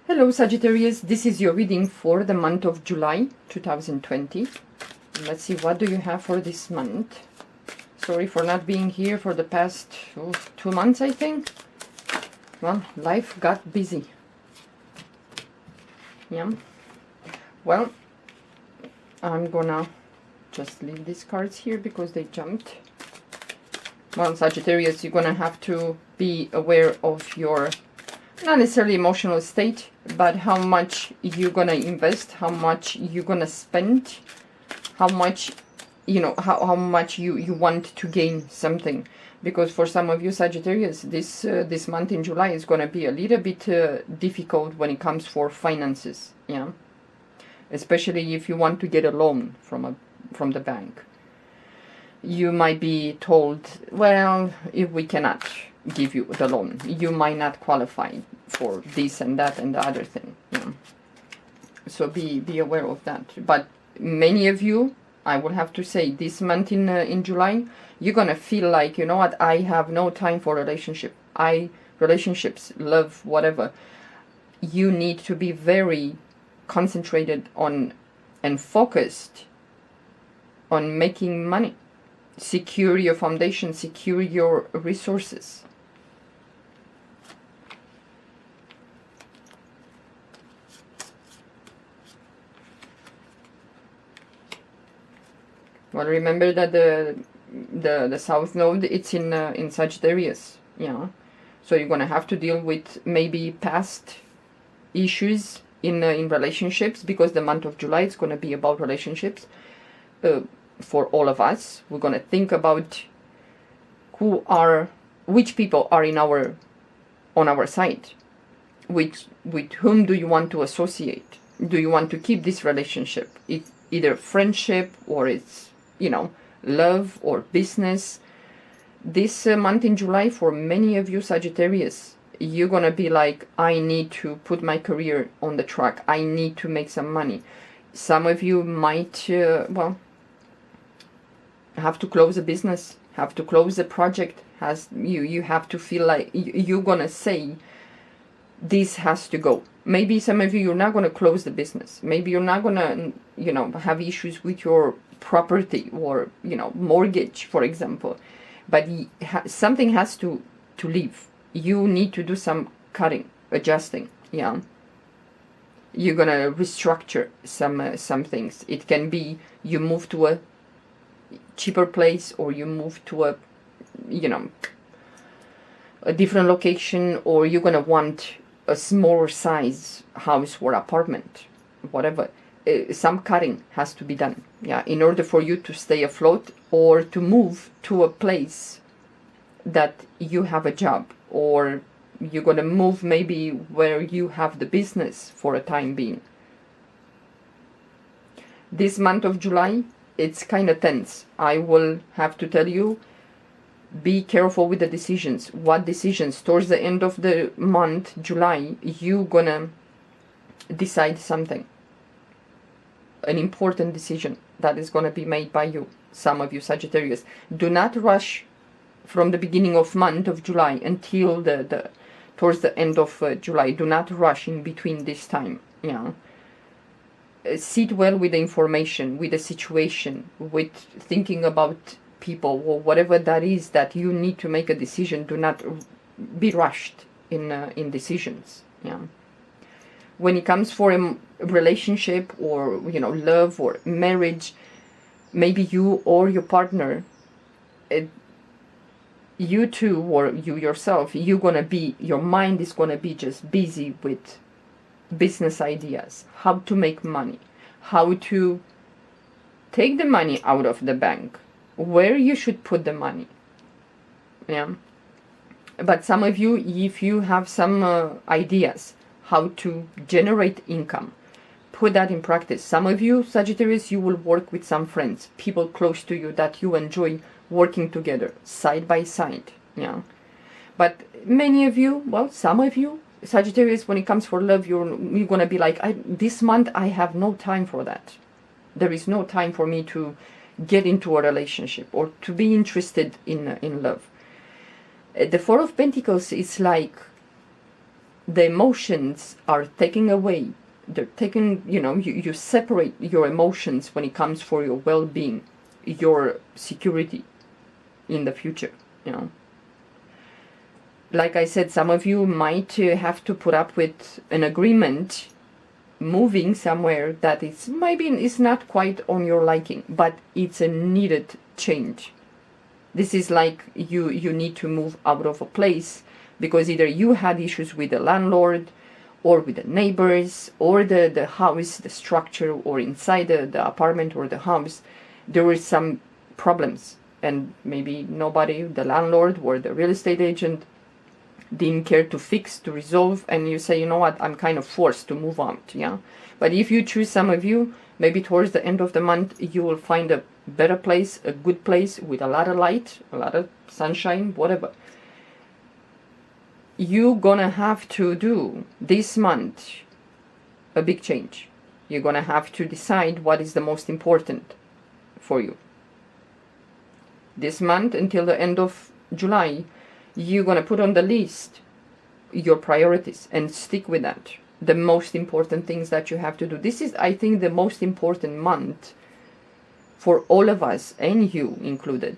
Hello Sagittarius, this is your reading for the month of July 2020. Let's see, what do you have for this month? Sorry for not being here for the past 2 months, I think. Well, life got busy. Yeah. Well, I'm gonna just leave these cards here because they jumped. Well, Sagittarius, you're gonna have to be aware of your not necessarily emotional state, but how much you're gonna invest, how much you're gonna spend, how much, how much you want to gain something. Because for some of you Sagittarius, this month in July is gonna be a little bit difficult when it comes for finances. Yeah, especially if you want to get a loan from the bank. You might be told, well, if we cannot give you the loan, you might not qualify for this and that and the other thing. Yeah. So be aware of that. But many of you, I will have to say, this month in July, you're gonna feel like, you know what, I have no time for relationships, love, whatever. You need to be very concentrated on and focused on making money. Secure your foundation, secure your resources. Well, remember that the South Node, it's in Sagittarius. Yeah, so you're gonna have to deal with maybe past issues in relationships, because the month of July is gonna be about relationships. For all of us, we're gonna think about which people are on our side, with whom do you want to associate? Do you want to keep this relationship? It's either friendship or it's love or business. This month in July, for many of you Sagittarius, you're gonna be like, I need to put my career on the track. I need to make some money. Some of you might have to close a business, have to close a project. You have to feel like you're gonna say, this has to go. Maybe some of you're not gonna close the business. Maybe you're not gonna have issues with your property or mortgage, for example. But something has to leave. You need to do some cutting, adjusting. Yeah, you're gonna restructure some things. It can be you move to a cheaper place, or you move to a different location, or you're gonna want a smaller size house or apartment, whatever. Some cutting has to be done, yeah, in order for you to stay afloat, or to move to a place that you have a job, or you're gonna move maybe where you have the business for a time being. This month of July, it's kind of tense. I will have to tell you, be careful with the decisions. What decisions? Towards the end of the month, July, you're gonna decide something. An important decision that is gonna be made by you. Some of you Sagittarius. Do not rush from the beginning of month of July until towards the end of July. Do not rush in between this time. Yeah. Sit well with the information, with the situation, with thinking about people, or whatever that is that you need to make a decision. Do not be rushed in decisions. Yeah. When it comes for a relationship, or love or marriage, maybe you or your partner, you two, or you yourself, your mind is gonna be just busy with business ideas, how to make money, how to take the money out of the bank, where you should put the money. Yeah. But some of you, if you have some ideas how to generate income, put that in practice. Some of you Sagittarius, you will work with some friends, people close to you that you enjoy working together side by side. Yeah. But many of you, well, some of you Sagittarius, when it comes for love, you're gonna be like, this month I have no time for that. There is no time for me to get into a relationship or to be interested in love. The Four of Pentacles is like the emotions are taken away. They're taken, you separate your emotions when it comes for your well-being, your security in the future, Like I said, some of you might have to put up with an agreement moving somewhere that is maybe is not quite on your liking, but it's a needed change. This is like you need to move out of a place because either you had issues with the landlord or with the neighbors or the house, the structure, or inside the apartment or the house. There were some problems, and maybe nobody, the landlord or the real estate agent, didn't care to fix, to resolve, and you say, you know what, I'm kind of forced to move out, But if you choose, some of you, maybe towards the end of the month, you will find a better place, a good place with a lot of light, a lot of sunshine, whatever. You're gonna have to do this month a big change. You're gonna have to decide what is the most important for you. This month until the end of July, you're going to put on the list your priorities and stick with that. The most important things that you have to do. This is, I think, the most important month for all of us, and you included,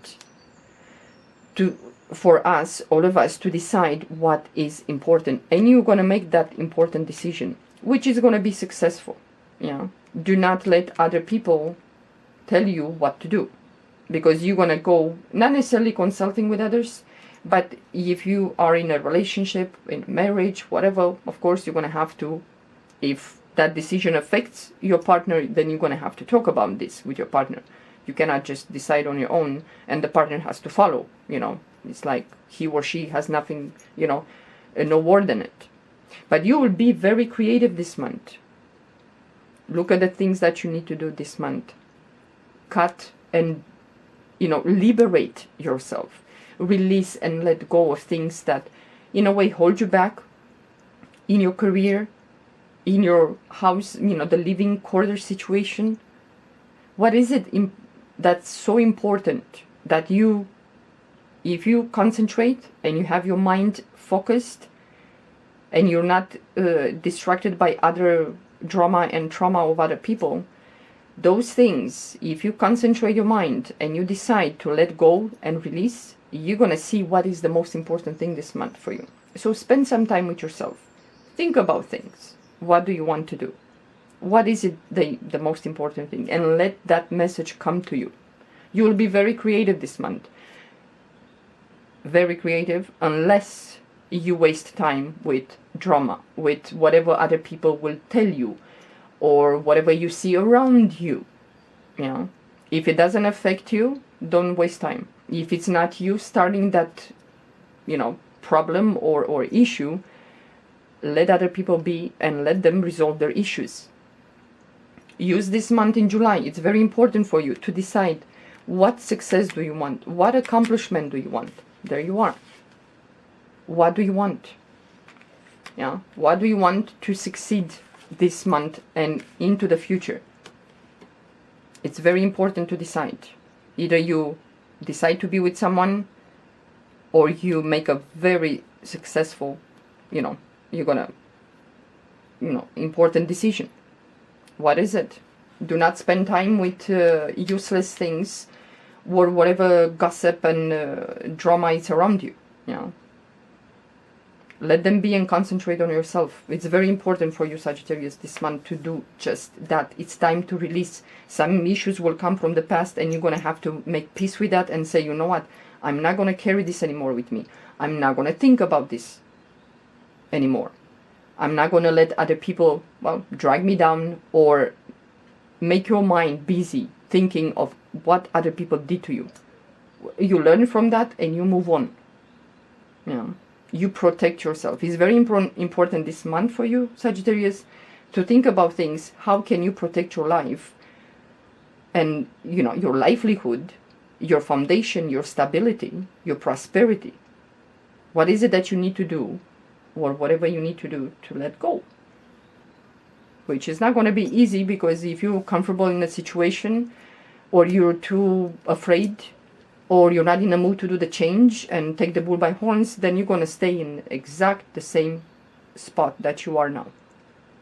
for us, all of us, to decide what is important. And you're going to make that important decision, which is going to be successful. Do not let other people tell you what to do, because you're going to go, not necessarily consulting with others, but if you are in a relationship, in marriage, whatever, of course you're going to have to, if that decision affects your partner, then you're going to have to talk about this with your partner. You cannot just decide on your own and the partner has to follow, It's like he or she has nothing, no word in it. But you will be very creative this month. Look at the things that you need to do this month. Cut and, liberate yourself. Release and let go of things that in a way hold you back in your career, in your house, the living quarter situation. What is it that's so important that if you concentrate and you have your mind focused and you're not distracted by other drama and trauma of other people, those things, if you concentrate your mind and you decide to let go and release, you're going to see what is the most important thing this month for you. So spend some time with yourself. Think about things. What do you want to do? What is it the most important thing? And let that message come to you. You will be very creative this month. Very creative, unless you waste time with drama, with whatever other people will tell you, or whatever you see around you. If it doesn't affect you, don't waste time. If it's not you starting that, problem or issue, let other people be and let them resolve their issues. Use this month in July. It's very important for you to decide what success do you want? What accomplishment do you want? There you are. What do you want? What do you want to succeed this month and into the future? It's very important to decide. Either you decide to be with someone, or you make a very successful, you're gonna, important decision. What is it? Do not spend time with useless things or whatever gossip and drama is around you. Let them be and concentrate on yourself. It's very important for you, Sagittarius, this month to do just that. It's time to release. Some issues will come from the past and you're going to have to make peace with that and say, you know what, I'm not going to carry this anymore with me. I'm not going to think about this anymore. I'm not going to let other people, drag me down or make your mind busy thinking of what other people did to you. You learn from that and you move on. You protect yourself. It's very important this month for you, Sagittarius, to think about things. How can you protect your life and, your livelihood, your foundation, your stability, your prosperity? What is it that you need to do, or whatever you need to do to let go? Which is not going to be easy, because if you're comfortable in a situation, or you're too afraid, or you're not in the mood to do the change and take the bull by horns, then you're going to stay in exact the same spot that you are now.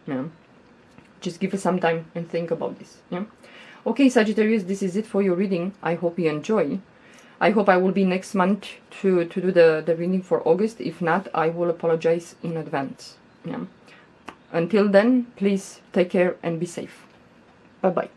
Yeah. Just give it some time and think about this. Yeah. Okay, Sagittarius, this is it for your reading. I hope you enjoy. I hope I will be next month to do the reading for August. If not, I will apologize in advance. Yeah. Until then, please take care and be safe. Bye-bye.